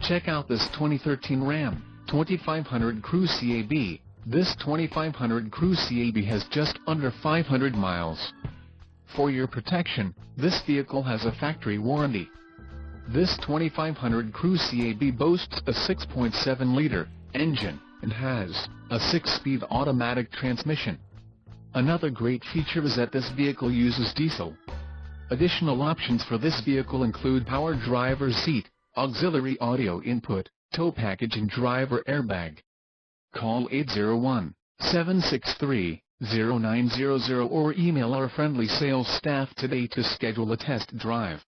Check out this 2013 Ram 2500 Crew CAB. This 2500 Crew CAB has just under 500 miles. For your protection, this vehicle has a factory warranty. This 2500 Crew CAB boasts a 6.7-liter engine and has a 6-speed automatic transmission. Another great feature is that this vehicle uses diesel. Additional options for this vehicle include power driver's seat, auxiliary audio input, tow package and driver airbag. Call 801-763-0900 or email our friendly sales staff today to schedule a test drive.